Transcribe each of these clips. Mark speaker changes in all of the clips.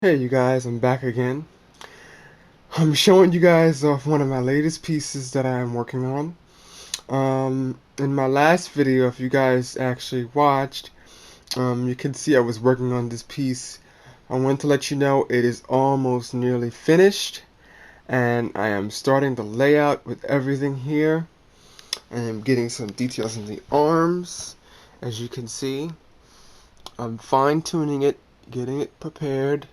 Speaker 1: Hey you guys, I'm back again. I'm showing you guys off one of my latest pieces that I am working on. In my last video, if you guys actually watched, you can see I was working on this piece. I want to let you know it is almost nearly finished, and I am starting the layout with everything here. I am getting some details in the arms, as you can see. I'm fine-tuning it, getting it prepared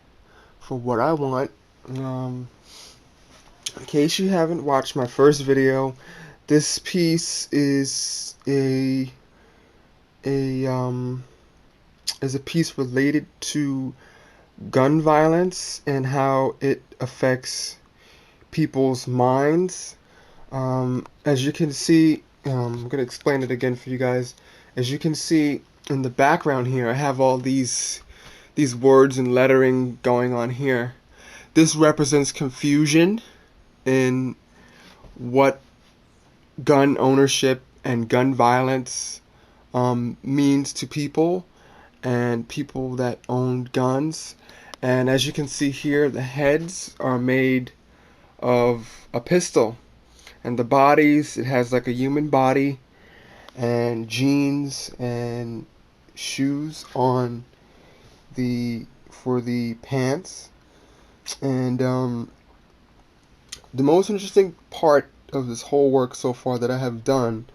Speaker 1: for what I want. Um, In case you haven't watched my first video, this piece a is a piece related to gun violence and how it affects people's minds. As you can see, I'm gonna explain it again for you guys. As you can see in the background here, I have all these words and lettering going on here. This represents confusion in what gun ownership and gun violence means to people and people that own guns. And as you can see here, the heads are made of a pistol, and the bodies, it has like a human body and jeans and shoes on the for the pants. And the most interesting part of this whole work so far that I have done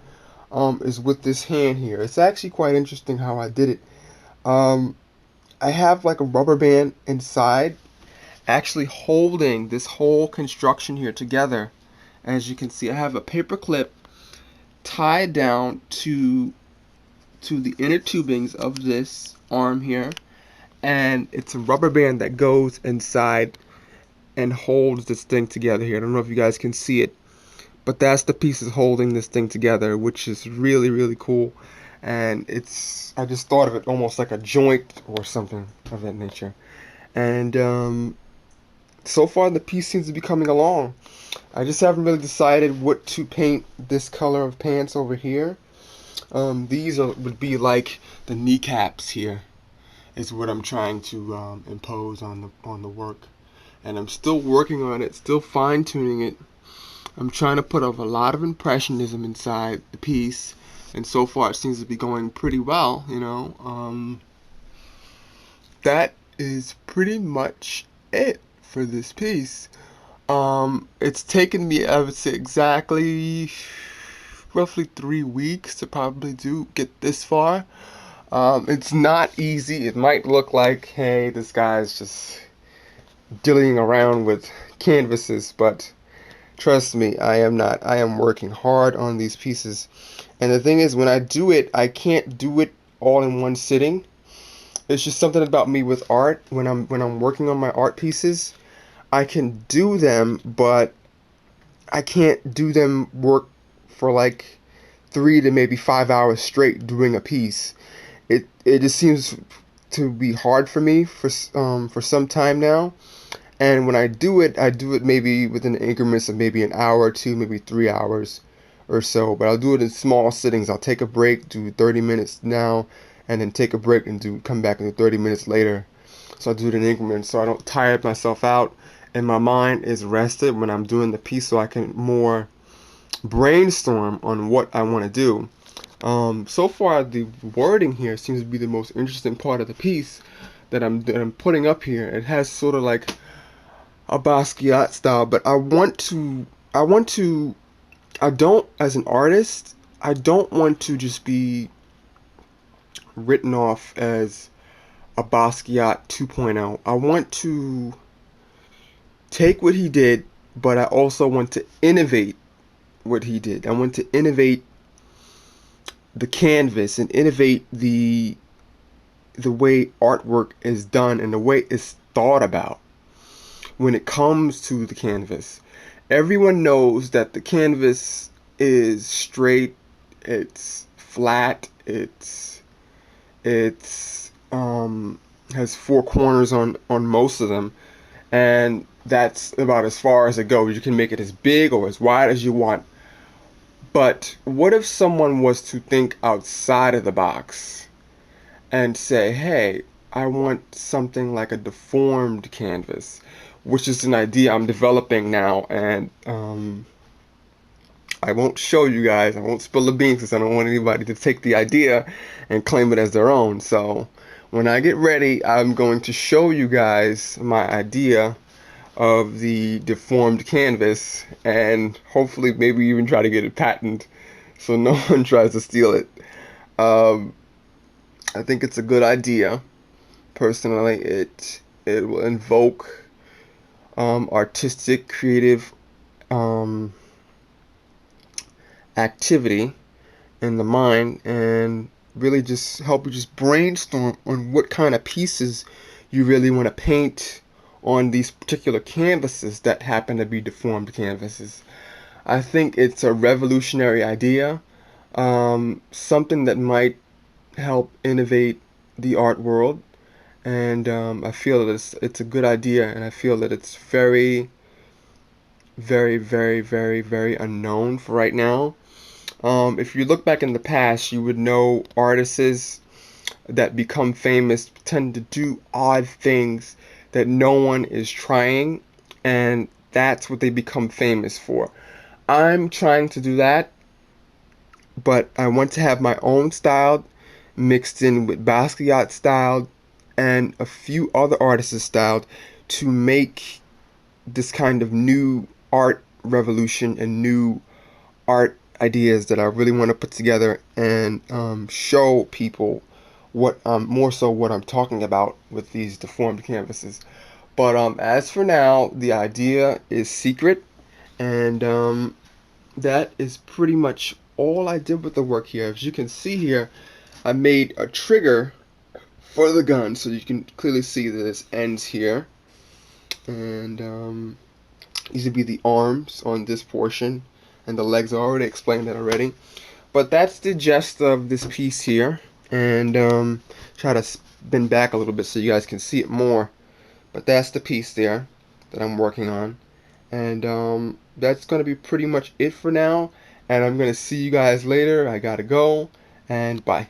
Speaker 1: is with this hand here. It's actually quite interesting how I did it. Um, I have like a rubber band inside actually holding this whole construction here together. As you can see, I have a paper clip tied down to the inner tubings of this arm here, and it's a rubber band that goes inside and holds this thing together here. I don't know if you guys can see it, but that's the pieces holding this thing together, which is really cool. And it's, I just thought of it almost like a joint or something of that nature. And so far the piece seems to be coming along. I just haven't really decided what to paint this color of pants over here. Would be like the kneecaps here is what I'm trying to impose on the work. And I'm still working on it, still fine tuning it. I'm trying to put up a lot of impressionism inside the piece, and so far it seems to be going pretty well, you know. That is pretty much it for this piece. It's taken me, I would say, exactly roughly 3 weeks to probably get this far. It's not easy. It might look like, hey, this guy's just dillying around with canvases, but trust me, I am not. I am working hard on these pieces. And the thing is, when I do it, I can't do it all in one sitting. It's just something about me with art. When I'm working on my art pieces, I can do them, but I can't do them work for like 3 to maybe 5 hours straight doing a piece. It just seems to be hard for me for some time now. And when I do it maybe within increments of maybe an hour or two, maybe 3 hours or so. But I'll do it in small sittings. I'll take a break, do 30 minutes now, and then take a break and come back and do 30 minutes later. So I'll do it in increments so I don't tire myself out, and my mind is rested when I'm doing the piece, so I can more brainstorm on what I want to do. So far, the wording here seems to be the most interesting part of the piece that I'm putting up here. It has sort of like a Basquiat style, but I don't, as an artist, I don't want to just be written off as a Basquiat 2.0. I want to take what he did, but I also want to innovate what he did. I want to innovate the canvas and innovate the way artwork is done and the way it's thought about when it comes to the canvas. Everyone knows that the canvas is straight, it's flat, it's has four corners on most of them, and that's about as far as it goes. You can make it as big or as wide as you want. But what if someone was to think outside of the box and say, hey, I want something like a deformed canvas, which is an idea I'm developing now, and I won't show you guys. I won't spill the beans because I don't want anybody to take the idea and claim it as their own. So when I get ready, I'm going to show you guys my idea of the deformed canvas, and hopefully maybe even try to get it patented so no one tries to steal it. Um, I think it's a good idea. Personally, it will invoke artistic, creative um, activity in the mind, and really just help you just brainstorm on what kind of pieces you really want to paint on these particular canvases that happen to be deformed canvases. I think it's a revolutionary idea, something that might help innovate the art world, and I feel that it's a good idea, and I feel that it's very, very, very, very, very unknown for right now. If you look back in the past, you would know artists that become famous tend to do odd things that no one is trying, and that's what they become famous for. I'm trying to do that, but I want to have my own style mixed in with Basquiat style and a few other artists' style to make this kind of new art revolution and new art ideas that I really want to put together and show people what more so what I'm talking about with these deformed canvases. But as for now, the idea is secret, and that is pretty much all I did with the work here. As you can see here, I made a trigger for the gun, so you can clearly see that this ends here, and these would be the arms on this portion, and the legs. I already explained that already. But that's the gist of this piece here, and try to spin back a little bit so you guys can see it more. But that's the piece there that I'm working on, and that's gonna be pretty much it for now. And I'm gonna see you guys later. I gotta go, and bye.